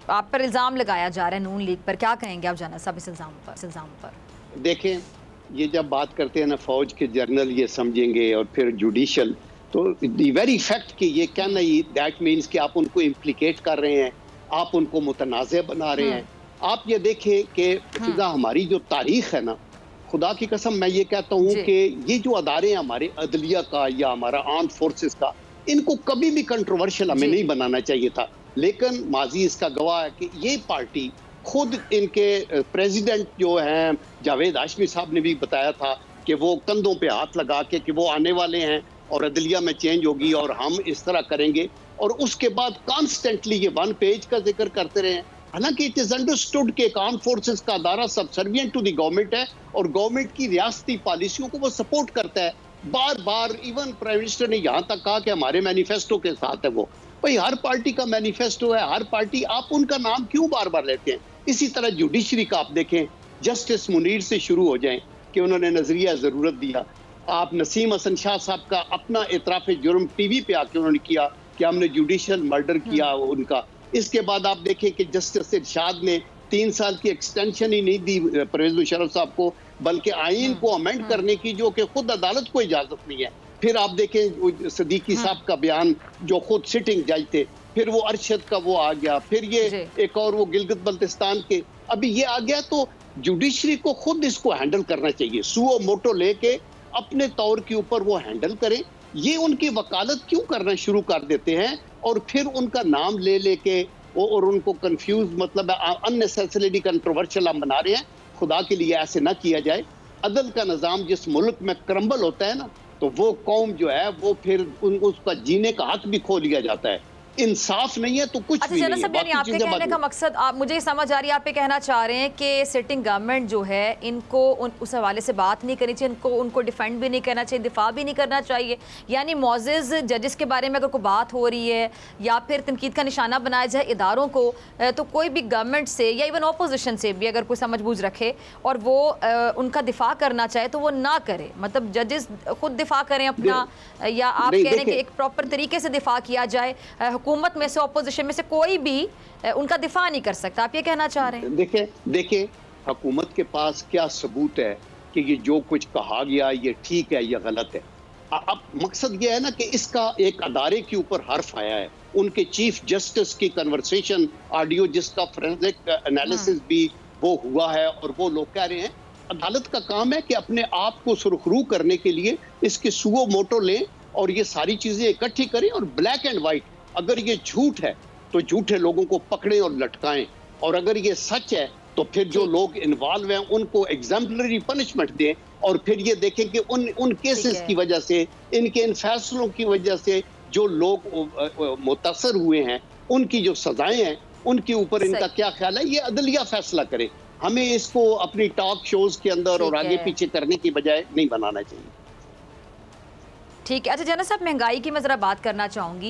आप पर इल्ज़ाम लगाया जा रहा है नून लीग पर, क्या कहेंगे आप जनरल साहब इस इल्ज़ाम पर? देखें, ये जब बात करते हैं ना फौज के जर्नल ये समझेंगे और फिर जुडिशल, तो द वेरी फैक्ट कि ये कहना ही दैट मीन्स कि आप उनको इम्प्लिकेट कर रहे हैं, आप उनको मुतनाज़ बना रहे हैं। आप ये देखें कि फिजा हमारी जो तारीख है ना, खुदा की कसम मैं ये कहता हूँ कि ये जो अदारे हैं हमारे अदलिया का या हमारा आर्म फोर्सेस का, इनको कभी भी कंट्रोवर्शियल हमें नहीं बनाना चाहिए था, लेकिन माजी इसका गवाह है कि ये पार्टी खुद, इनके प्रेसिडेंट जो हैं जावेद हाशमी साहब ने भी बताया था कि वो कंधों पे हाथ लगा के कि वो आने वाले हैं और अदलिया में चेंज होगी और हम इस तरह करेंगे, और उसके बाद कॉन्स्टेंटली ये 1 पेज का जिक्र करते रहे। हालांकि इट इज अंडरस्टूड कि आर्म फोर्सेस का अदारा सबसर्विएंट टू द गवर्नमेंट है और गवर्नमेंट की रियासती पॉलिसियों को वो सपोर्ट करता है। बार बार इवन प्राइम मिनिस्टर ने यहाँ तक कहा कि हमारे मैनिफेस्टो के साथ है वो। भाई हर पार्टी का मैनिफेस्टो है, हर पार्टी, आप उनका नाम क्यों बार बार लेते हैं? इसी तरह जुडिशरी का आप देखें, जस्टिस मुनीर से शुरू हो जाएं कि उन्होंने नजरिया जरूरत दिया, आप नसीम हसन शाह साहब का अपना इतराफ़ जुर्म टीवी पे आके उन्होंने किया कि हमने जुडिशियल मर्डर किया उनका। इसके बाद आप देखें कि जस्टिस इरशाद ने 3 साल की एक्सटेंशन ही नहीं दी परवेज मुशर्रफ साहब को, बल्कि आईन को अमेंड करने की, जो कि खुद अदालत को इजाजत नहीं है। फिर आप देखें सदीकी साहब का बयान, जो खुद सिटिंग जज थे, फिर वो अरशद का वो आ गया, फिर ये एक और वो गिलगित बल्तिस्तान के अभी ये आ गया। तो जुडिशरी को खुद इसको हैंडल करना चाहिए, सुओ मोटो लेके अपने तौर के ऊपर वो हैंडल करें। ये उनकी वकालत क्यों करना शुरू कर देते हैं और फिर उनका नाम ले लेके और उनको कंफ्यूज, मतलब अननेसेसरीली कंट्रोवर्शियल हम बना रहे हैं। खुदा के लिए ऐसे ना किया जाए। अदल का निज़ाम जिस मुल्क में क्रम्बल होता है ना, तो वो कौम जो है वो फिर उनको उसका जीने का हक भी खो लिया जाता है। इंसाफ नहीं है तो कुछ भी नहीं है। यानी आपके कहने का मकसद, आप मुझे समझ आ रही है, आप ये कहना चाह रहे हैं कि सिटिंग गवर्नमेंट जो है इनको उस हवाले से बात नहीं करनी चाहिए, उनको डिफेंड भी नहीं करना चाहिए, दिफा भी नहीं करना चाहिए। यानी मौजूद जजेस के बारे में अगर कोई बात हो रही है या फिर तनकीद का निशाना बनाया जाए इदारों को, तो कोई भी गवर्नमेंट से या इवन अपोजिशन से भी अगर कोई समझबूझ रखे और वो उनका दिफा करना चाहे तो वो ना करे। मतलब जजेस खुद दिफा करें अपना, या आप कह रहे हैं कि एक प्रॉपर तरीके से दिफा किया जाए, हुकूमत में से ऑपोजिशन में से कोई भी उनका दिफा नहीं कर सकता, आप ये कहना चाह रहे हैं? देखिए हुकूमत के पास क्या सबूत है कि ये जो कुछ कहा गया ये ठीक है या गलत है? अब मकसद ये है ना कि इसका एक अदारे के ऊपर हर्फ आया है, उनके चीफ जस्टिस की कन्वर्सेशन ऑडियो जिसका फोरेंसिक एनालिसिस भी वो हुआ है, और वो लोग कह रहे हैं अदालत का काम है कि अपने आप को सुरखरू करने के लिए इसके सुओ मोटो लें और ये सारी चीजें इकट्ठी करें, और ब्लैक एंड व्हाइट, अगर ये झूठ है तो झूठे लोगों को पकड़ें और लटकाएं, और अगर ये सच है तो फिर जो लोग इन्वॉल्व हैं उनको एग्जाम्पलरी पनिशमेंट दें, और फिर ये देखें कि उन केसेस की वजह से, इनके इन फैसलों की वजह से जो लोग मुतासर हुए हैं उनकी जो सजाएं हैं उनके ऊपर इनका क्या ख्याल है, ये अदलिया फैसला करे। हमें इसको अपनी टॉक शोज के अंदर और आगे पीछे करने की बजाय नहीं बनाना चाहिए। ठीक है। अच्छा जना साहब, महंगाई की मैं ज़रा बात करना चाहूँगी।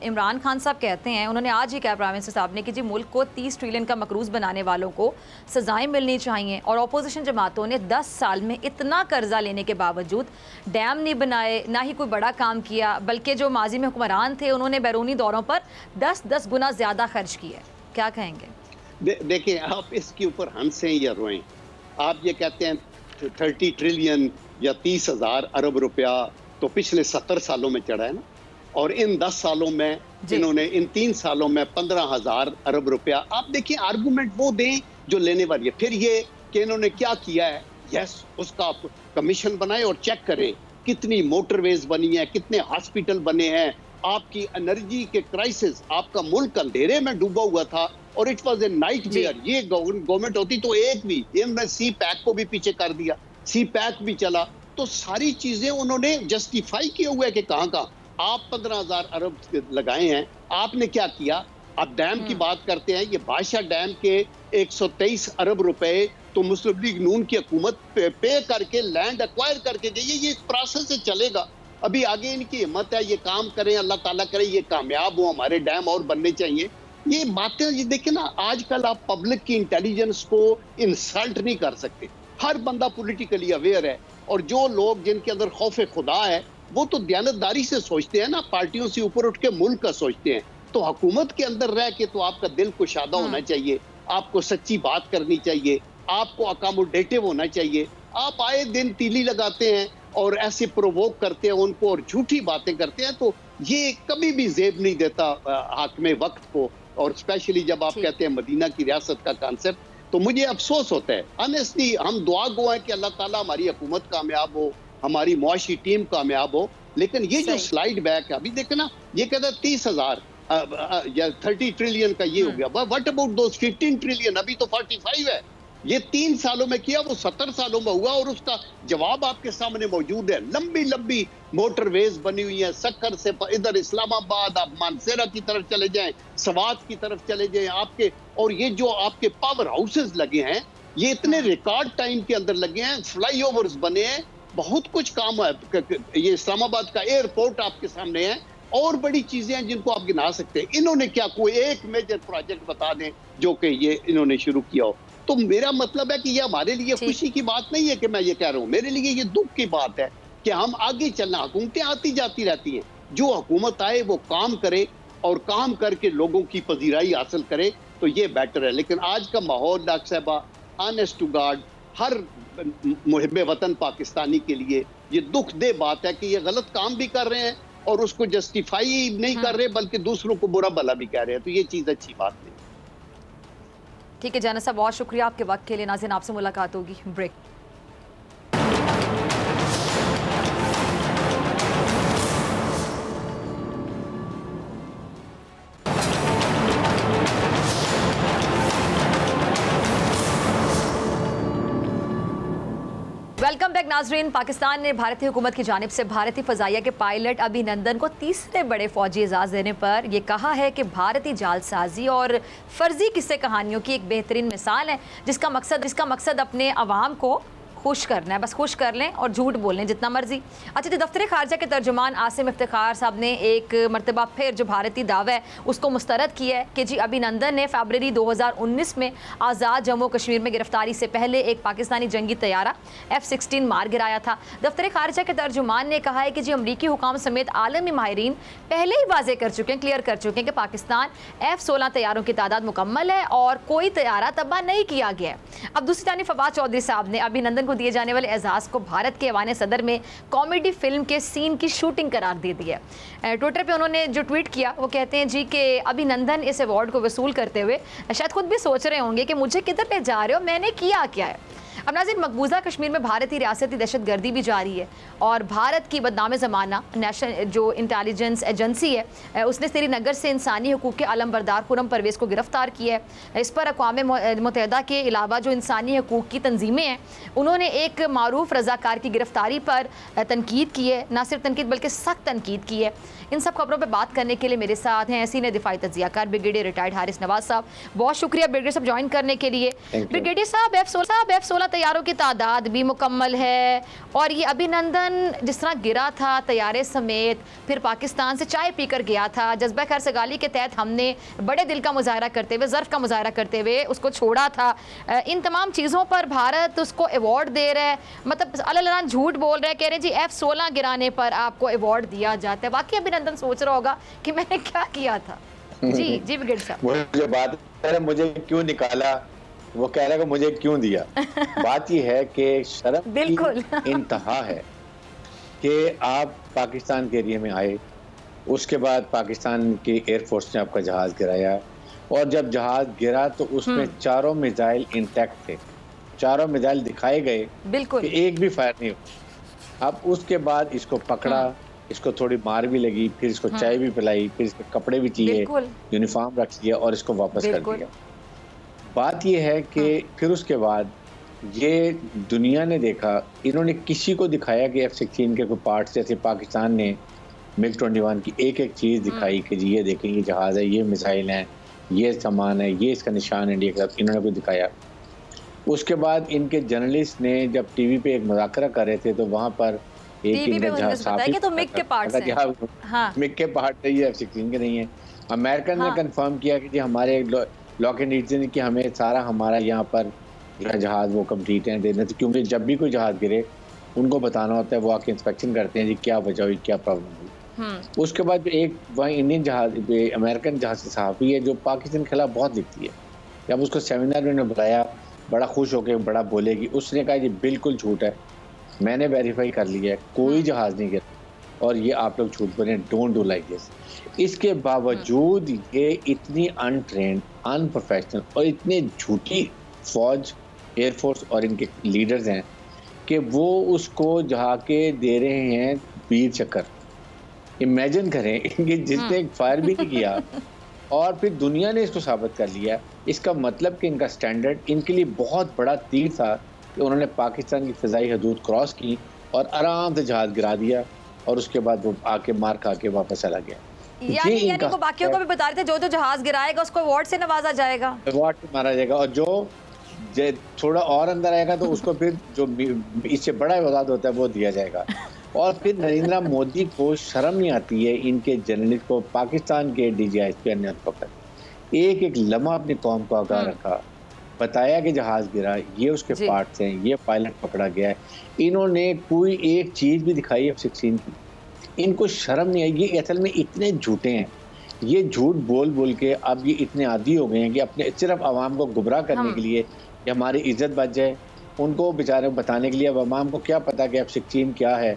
इमरान खान साहब कहते हैं, उन्होंने आज ही कहा प्राइम मिनिस्टर साहब ने कि जी मुल्क को 30 ट्रिलियन का मकरूज़ बनाने वालों को सजाएं मिलनी चाहिए, और अपोजिशन जमातों ने 10 साल में इतना कर्जा लेने के बावजूद डैम नहीं बनाए, ना ही कोई बड़ा काम किया, बल्कि जो माजी में हुक्मरान थे उन्होंने बैरूनी दौरों पर 10-10 गुना ज़्यादा खर्च किए। क्या कहेंगे? देखिए, आप इसके ऊपर हंसें या रोएं, आप ये कहते हैं 30 ट्रिलियन या 30,000 अरब रुपया तो पिछले 70 सालों में चढ़ा है ना, और इन 10 सालों में इन्होंने, इन 3 सालों में 15,000 अरब रुपया। आप देखिए आर्गुमेंट वो दें जो लेने वाली है। फिर ये कि इन्होंने क्या किया है, यस उसका आप कमीशन बनाए और चेक करें कितनी मोटरवेज बनी है, कितने हॉस्पिटल बने हैं, आपकी एनर्जी के क्राइसिस, आपका मुल्क अंधेरे में डूबा हुआ था और इट वॉज ए नाइटमेयर। ये गवर्नमेंट होती तो एक भी, इन्होंने सी पैक को भी पीछे कर दिया, सी पैक भी चला, तो सारी चीजें उन्होंने जस्टिफाई किए हुए कि कहां आप 15,000 अरब लगाए हैं, आपने क्या किया। अब डैम की बात करते हैं, ये बादशाह डैम के 123 अरब रुपए तो मुस्लिम लीग नून की हुकूमत पे करके लैंड एक्वायर करके गई है। ये प्रोसेस से चलेगा, अभी आगे इनकी हिम्मत है, ये काम करें, अल्लाह ताला करे ये कामयाब हो, हमारे डैम और बनने चाहिए। ये बातें ये देखिए ना, आजकल आप पब्लिक की इंटेलिजेंस को इंसल्ट नहीं कर सकते, हर बंदा पॉलिटिकली अवेयर है, और जो लोग जिनके अंदर खौफ खुदा है वो तो दयानतदारी से सोचते हैं ना, पार्टियों से ऊपर उठ के मुल्क का सोचते हैं। तो हुकूमत के अंदर रह के तो आपका दिल कुशादा होना चाहिए, आपको सच्ची बात करनी चाहिए, आपको अकोमोडेटिव होना चाहिए। आप आए दिन तीली लगाते हैं और ऐसे प्रोवोक करते हैं उनको और झूठी बातें करते हैं, तो ये कभी भी जेब नहीं देता हाकिम वक्त को, और स्पेशली जब आप कहते हैं मदीना की रियासत का कॉन्सेप्ट, तो मुझे अफसोस होता है। ऑनेस्टली हम दुआ गो हैं कि अल्लाह ताला हमारी हुकूमत कामयाब हो, हमारी मुआशी टीम कामयाब हो, लेकिन ये जो स्लाइड बैक है, अभी देखे ना, ये कहता है 30,000 या 30 ट्रिलियन का ये हो गया, व्हाट अबाउट दोस 15 ट्रिलियन, अभी तो 45 है। ये 3 सालों में किया, वो 70 सालों में हुआ, और उसका जवाब आपके सामने मौजूद है। लंबी लंबी मोटरवेज बनी हुई है, सक्कर से इधर इस्लामाबाद, आप मानसेरा की तरफ चले जाएं, सवात की तरफ चले जाएं आपके, और ये जो आपके पावर हाउसेस लगे हैं, ये इतने रिकॉर्ड टाइम के अंदर लगे हैं, फ्लाईओवर्स बने हैं, बहुत कुछ काम है। ये इस्लामाबाद का एयरपोर्ट आपके सामने है, और बड़ी चीजें हैं जिनको आप गिना सकते हैं। इन्होंने क्या कोई एक मेजर प्रोजेक्ट बता दें जो कि ये इन्होंने शुरू किया हो? तो मेरा मतलब है कि ये हमारे लिए खुशी की बात नहीं है कि मैं ये कह रहा हूं, मेरे लिए ये दुख की बात है कि हम आगे चलना, हुकूमतें आती जाती रहती हैं, जो हुकूमत आए वो काम करे और काम करके लोगों की पजीराई हासिल करे, तो ये बेटर है। लेकिन आज का माहौल डॉक्टर साहबा, ऑनेस्ट टू गॉड, हर मुहिब्बे वतन पाकिस्तानी के लिए ये दुख दे बात है कि ये गलत काम भी कर रहे हैं और उसको जस्टिफाई नहीं कर रहे, बल्कि दूसरों को बुरा भला भी कह रहे हैं, तो ये चीज अच्छी बात नहीं। ठीक है जाना साहब, बहुत शुक्रिया आपके वक्त के लिए। नाज़रीन, आपसे मुलाकात होगी ब्रेक। वेलकम बैक नाजरीन। पाकिस्तान ने भारतीय हुकूमत की जानिब से भारतीय फ़ज़ाइया के पायलट अभिनंदन को तीसरे बड़े फौजी एजाज़ देने पर यह कहा है कि भारतीय जालसाजी और फर्जी किस्से कहानियों की एक बेहतरीन मिसाल है, जिसका मकसद अपने अवाम को खुश करना है। बस खुश कर लें और झूठ बोल लें जितना मर्जी। अच्छा, तो दफ्तर खारजा के तर्जुमान आसिम इफ्तिखार साहब ने एक मरतबा फिर जो भारतीय दावा है उसको मुस्तरद किया है कि जी अभिनंदन ने फरवरी 2019 में आज़ाद जम्मू कश्मीर में गिरफ्तारी से पहले एक पाकिस्तानी जंगी तैयारा F-16 मार गिराया था। दफ्तर खारजा के तर्जुमान ने कहा है कि जी अमरीकी हुकाम समेत आलमी माहिरीन पहले ही वाजे कर चुके हैं, क्लियर कर चुके हैं कि पाकिस्तान F-16 तैयारों की तादाद मुकम्मल है और कोई तैयारा तबाह नहीं किया गया है। अब दूसरी जानिब फवाद चौधरी साहब ने अभिनंदन को दिए जाने वाले एजाज़ को भारत के ऐवान सदर में कॉमेडी फिल्म के सीन की शूटिंग करार दे दिया। ट्विटर पे उन्होंने जो ट्वीट किया वो कहते हैं जी कि अभिनंदन इस अवार्ड को वसूल करते हुए शायद खुद भी सोच रहे होंगे कि मुझे किधर ले जा रहे हो, मैंने किया क्या है। अब नाज़रीन, मकबूजा कश्मीर में भारतीय रियासती दहशत गर्दी भी जारी है और भारत की बदनाम ज़माना नेशनल जो इंटेलिजेंस एजेंसी है उसने श्रीनगर से इंसानी हकूक़ के अलमबरदार खुर्रम परवेज़ को गिरफ़्तार किया है। इस पर अक़वाम मुत्तहिदा के अलावा जो इंसानी हकूक़ की तंजीमें हैं उन्होंने एक मारूफ रज़ाकार की गिरफ़्तारी पर तनकीद की है, ना सिर्फ तनकीद बल्कि सख्त तनकीद की है। इन सब खबरों पर बात करने के लिए मेरे साथ हैं सीनियर दिफाई तज्ज़ियाकार ब्रिगेडियर रिटायर्ड हारिस नवाज साहब। बहुत शुक्रिया ब्रिगेडियर साहब ज्वाइन करने के लिए। ब्रिगेडियर साहब, F-16 तैयारों की तादाद भी मुकम्मल है और ये अभिनंदन जिस तरह गिरा था तैयारे समेत, फिर पाकिस्तान से चाय पीकर गया था, जज्बा खैर सगाली के तहत हमने बड़े दिल का मुजाहरा करते हुए, ज़र्फ़ का मुजाहरा करते हुए उसको छोड़ा था। इन तमाम चीज़ों पर भारत उसको अवार्ड दे रहा है, मतलब अल्लाह झूठ बोल रहे हैं, कह रहे हैं जी F-16 गिराने पर आपको अवार्ड दिया जाता है। बाकी अभिनंदन सोच रहा होगा कि मैंने क्या किया था। जी जी ब्रिगेडियर साहब, मुझे बात है मुझे क्यों निकाला, वो कह रहा है कि मुझे क्यों दिया। बात ये है कि शर्म बिल्कुल की इंतहा है कि आप पाकिस्तान के एरिया में आए, उसके बाद पाकिस्तान की एयरफोर्स ने आपका जहाज गिराया और जब जहाज गिरा तो उसमें चारों मिसाइल इंटैक्ट थे, चारों मिसाइल दिखाए गए, बिल्कुल कि एक भी फायर नहीं हुआ। अब उसके बाद इसको पकड़ा, इसको थोड़ी मार भी लगी, फिर इसको चाय भी पिलाई, फिर इसके कपड़े भी लिए, यूनिफॉर्म रख लिया और इसको वापस कर दिया। बात ये है कि फिर उसके बाद ये दुनिया ने देखा, इन्होंने किसी को दिखाया कि F-16 के कोई पार्ट्स, जैसे पाकिस्तान ने MiG-21 की एक एक चीज़ दिखाई कि जी ये देखें ये जहाज़ है, ये मिसाइल हैं, ये सामान है, ये इसका निशान इंडिया का, इन्होंने कोई दिखाया। उसके बाद इनके जर्नलिस्ट ने जब टीवी पे एक मुज़ाकरा कर रहे थे तो वहाँ पर एक इनका जहाज़ तो मिग के पार्ट्स हैं, हाँ मिग के पार्ट है, ये F-16 के नहीं है। अमेरिकन ने कंफर्म किया कि जी हमारे लॉक एंड रीजन कि हमें सारा हमारा यहाँ पर जहाज़ वो कंप्लीट है देने, क्योंकि जब भी कोई जहाज़ गिरे उनको बताना होता है, वो आके इंस्पेक्शन करते हैं जी क्या वजह हुई, क्या प्रॉब्लम हुई। उसके बाद एक वहाँ इंडियन जहाज अमेरिकन जहाज से सहाफ़ी है जो पाकिस्तान के खिलाफ बहुत लिखती है, जब उसको सेमिनार में उन्होंने बुलाया बड़ा खुश होकर बड़ा बोलेगी, उसने कहा ये बिल्कुल झूठ है, मैंने वेरीफाई कर लिया है, कोई जहाज़ नहीं गिरा और ये आप लोग झूठ बोले, डोंट डू लाइक दिस। इसके बावजूद ये इतनी अनट्रेंड, अनप्रोफेशनल और इतने झूठी फौज, एयरफोर्स और इनके लीडर्स हैं कि वो उसको जहा के दे रहे हैं वीर चक्कर। इमेजिन करें इनके जिसने फायर भी नहीं किया और फिर दुनिया ने इसको साबित कर लिया। इसका मतलब कि इनका स्टैंडर्ड इनके लिए बहुत बड़ा तीर था कि उन्होंने पाकिस्तान की फ़िज़ाई हदूद क्रॉस की और आराम से जहाज़ गिरा दिया और उसके बाद वो आके मार खा के वापस चला गया। यानी को बाकियों को भी बता रहे थे जो जहाज गिराएगा उसको अवार्ड से नवाजा जाएगा, अवार्ड से मारा जाएगा और जो थोड़ा और अंदर आएगा तो उसको फिर जो इससे बड़ा अवार्ड होता है वो दिया जाएगा। और फिर नरेंद्र मोदी को शर्म नहीं आती है इनके जर्नलिस्ट को, पाकिस्तान के DGISP ने पकड़ एक एक लम्हा अपनी कौम को आगाह रखा, बताया कि जहाज गिरा, ये उसके पार्ट्स हैं, ये पायलट पकड़ा गया है। इन्होंने कोई एक चीज़ भी दिखाई F-16 की, इनको शर्म नहीं आई। ये असल में इतने झूठे हैं, ये झूठ बोल बोल के अब ये इतने आदी हो गए हैं कि अपने सिर्फ आवाम को गुमराह करने के लिए कि हमारी इज्जत बच जाए, उनको बेचारे बताने के लिए। अब आवाम को क्या पता कि F-16 क्या है,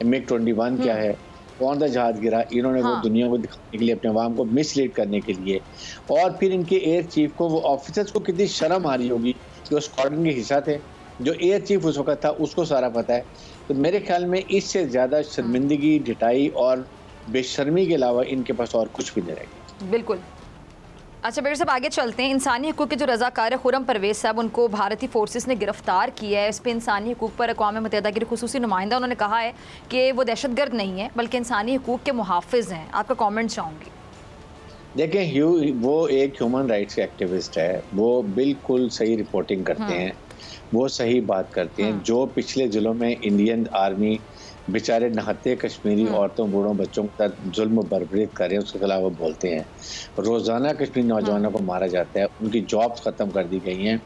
MiG-21 क्या है, कौन सा जहाज गिरा, इन्होंने वो दुनिया को दिखाने के लिए, अपने आवाम को मिसलीड करने के लिए। और फिर इनके एयर चीफ को, वो ऑफिसर्स को कितनी शर्म आ रही होगी जो स्क्वाड्रन के हिस्सा थे, जो एयर चीफ उस वक्त था उसको सारा पता है। तो मेरे ख्याल में इससे ज़्यादा शर्मिंदगी, ढिठाई और बेशर्मी के अलावा इनके पास और कुछ भी नहीं रहेगा। बिल्कुल अच्छा बेटर साहब आगे चलते हैं। इंसानी हकूक़ के जो रज़ाकार है खुरम परवेज़ साहब, उनको भारतीय फोर्सेस ने गिरफ्तार किया है। इस पर इंसानी हकूक़ पर अक़वाम मुत्तहिदा के खुसूसी नुमाइंदा उन्होंने कहा है कि वो दहशतगर्द नहीं है बल्कि इंसानी हकूक़ के मुहाफ़िज़ हैं। आपका कॉमेंट चाहूँगी। देखें, वो एक ह्यूमन राइट्स के एक्टिविस्ट है, वो बिल्कुल सही रिपोर्टिंग करते हैं, वो सही बात करते हैं। जो पिछले जिलों में इंडियन आर्मी बेचारे नहाते कश्मीरी औरतों, बूढ़ों, बच्चों के साथ जुल्म बर्बरीत कर रहे हैं, उसके खिलाफ वो बोलते हैं। रोज़ाना कश्मीरी नौजवानों को मारा जाता है, उनकी जॉब्स ख़त्म कर दी गई हैं,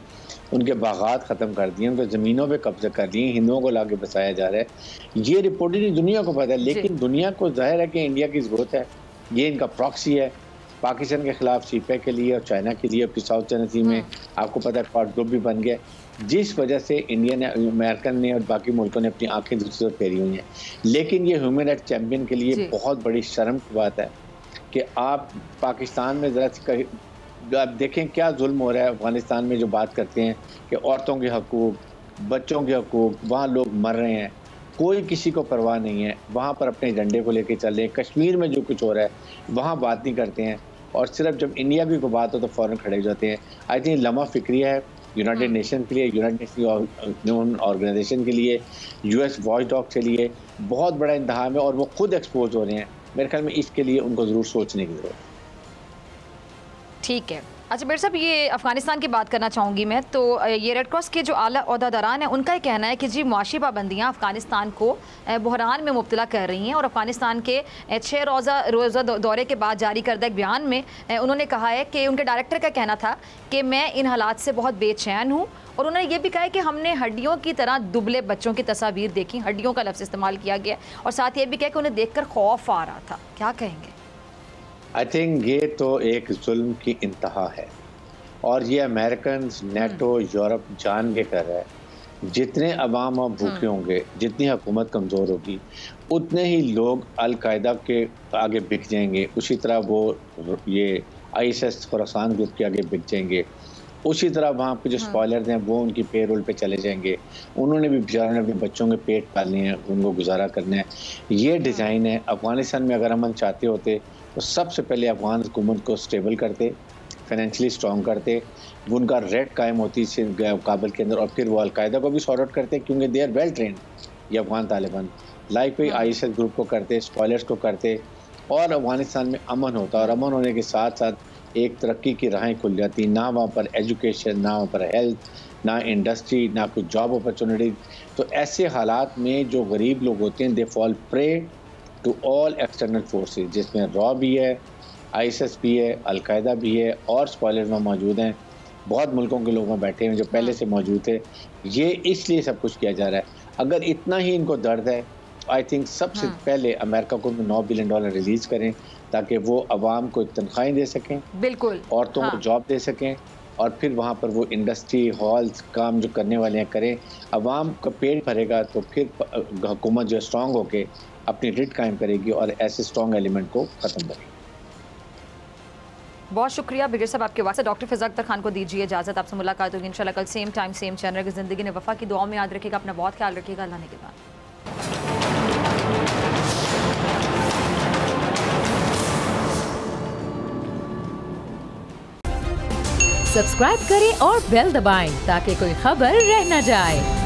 उनके बागात ख़त्म कर दिए, उनके ज़मीनों पे कब्जे कर लिए, हिंदुओं को लाके बसाया जा रहा है। ये रिपोर्टिंग दुनिया को पता है, लेकिन दुनिया को ज़ाहिर है कि इंडिया की ज़रूरत है। ये इनका प्रॉक्सी है पाकिस्तान के खिलाफ, सीपे के लिए और चाइना के लिए। फिर साउथ चाइना सी में आपको पता है क्वाड ग्रुप भी बन गया, जिस वजह से इंडिया ने, अमेरिकन ने और बाकी मुल्कों ने अपनी आंखें दूसरी तरफ फेरी हुई हैं। लेकिन ये ह्यूमन राइट्स चैम्पियन के लिए बहुत बड़ी शर्म की बात है कि आप पाकिस्तान में ज़रा आप देखें क्या जुल्म हो रहा है अफगानिस्तान में। जो बात करते हैं कि औरतों के हकूक़, बच्चों के हकूक़, वहाँ लोग मर रहे हैं, कोई किसी को परवाह नहीं है। वहाँ पर अपने झंडे को लेके चल रहे हैं। कश्मीर में जो कुछ हो रहा है वहाँ बात नहीं करते हैं, और सिर्फ जब इंडिया की कोई बात हो तो फ़ौरन खड़े हो जाते हैं। आई थिंक लम्हा फिक्रिया है यूनाइटेड नेशन के लिए, यूनाइटेड नेशन ऑर्गेनाइजेशन के लिए, यूएस वॉच डॉग के लिए बहुत बड़ा इंतहाम है, और वो खुद एक्सपोज हो रहे हैं। मेरे ख्याल में इसके लिए उनको ज़रूर सोचने की ज़रूरत है। ठीक है। अच्छा बेटर साहब, ये अफ़गानिस्तान की बात करना चाहूँगी मैं। तो ये रेड क्रॉस के जो आला ओहदेदारान हैं उनका ये कहना है कि जी मुआशी पाबंदियाँ अफ़गानिस्तान को बहरान में मुब्तला कर रही हैं। और अफ़गानिस्तान के 6 रोज़ा दौरे के बाद जारी करदा एक बयान में उन्होंने कहा है कि उनके डायरेक्टर का कहना था कि मैं इन हालात से बहुत बेचैन हूँ। और उन्होंने ये भी कहा है कि हमने हड्डियों की तरह दुबले बच्चों की तस्वीर देखी, हड्डियों का लफ्ज़ इस्तेमाल किया गया, और साथ ये भी कहा कि उन्हें देख कर खौफ आ रहा था। क्या कहेंगे? आई थिंक ये तो एक जुल्म की इंतहा है, और ये अमेरिकन, नेटो, यूरोप जान के कर रहा है। जितने अवाम और भूखे होंगे, जितनी हुकूमत कमज़ोर होगी, उतने ही लोग अल-कायदा के आगे बिक जाएंगे। उसी तरह वो ये ISIS खुरासान ग्रुप के आगे बिक जाएंगे। उसी तरह वहाँ पे जो स्पॉयलर्स हैं वो उनकी पेरोल पे चले जाएंगे। उन्होंने भी बेचारों ने अपने बच्चों के पेट पालने हैं, उनको गुजारा करना है। ये डिज़ाइन है। अफ़गानिस्तान में अगर अमन चाहते होते तो सबसे पहले अफ़गान हुकूमत को स्टेबल करते, फाइनेंशियली स्ट्रॉन्ग करते, उनका रेट कायम होती काबुल के अंदर, और फिर वो अलकायदा को भी सॉर्ट आउट करते, क्योंकि दे आर वेल ट्रेंड ये अफ़गान तालिबान। लाइक कोई ISIS ग्रुप को करते, स्पॉयलर्स को करते, और अफ़गानिस्तान में अमन होता। और अमन होने के साथ साथ एक तरक्की की राहें खुल जाती। ना वहाँ पर एजुकेशन, ना वहाँ पर हेल्थ, ना इंडस्ट्री, ना कुछ जॉब अपॉर्चुनिटी। तो ऐसे हालात में जो गरीब लोग होते हैं, they fall prey to all external forces, जिसमें रॉ भी है, ISIS भी है, अलकायदा भी है, और स्पॉयलर्स में मौजूद हैं। बहुत मुल्कों के लोग वहाँ बैठे हैं जो पहले से मौजूद थे। ये इसलिए सब कुछ किया जा रहा है। अगर इतना ही इनको दर्द है, आई थिंक सबसे पहले अमेरिका को $9 बिलियन रिलीज़ करें, ताकि वो अवाम को तनख्वाहें दे सकें, बिल्कुल, औरतों को जॉब दे सकें, और फिर वहाँ पर वो इंडस्ट्री, हॉल्स, काम जो करने वाले हैं करें। अवाम का पेट भरेगा तो फिर हुकूमत जो स्ट्रॉन्ग होके अपनी रिट कायम करेगी और ऐसे स्ट्रॉन्ग एलिमेंट को ख़त्म करेगी। बहुत शुक्रिया बिगर साहब आपके वास्ते। डॉक्टर फ़िज़ा अख्तर खान को दीजिए इजाज़त। आपसे मुलाकात होगी इंशाल्लाह कल सेम टाइम सेम चैनल की। ज़िंदगी ने वफ़ा की दुआ में याद रखिएगा, अपना बहुत ख्याल रखिएगा। अल्लाह ने के बाद सब्सक्राइब करें और बेल दबाएं ताकि कोई खबर रह न जाए।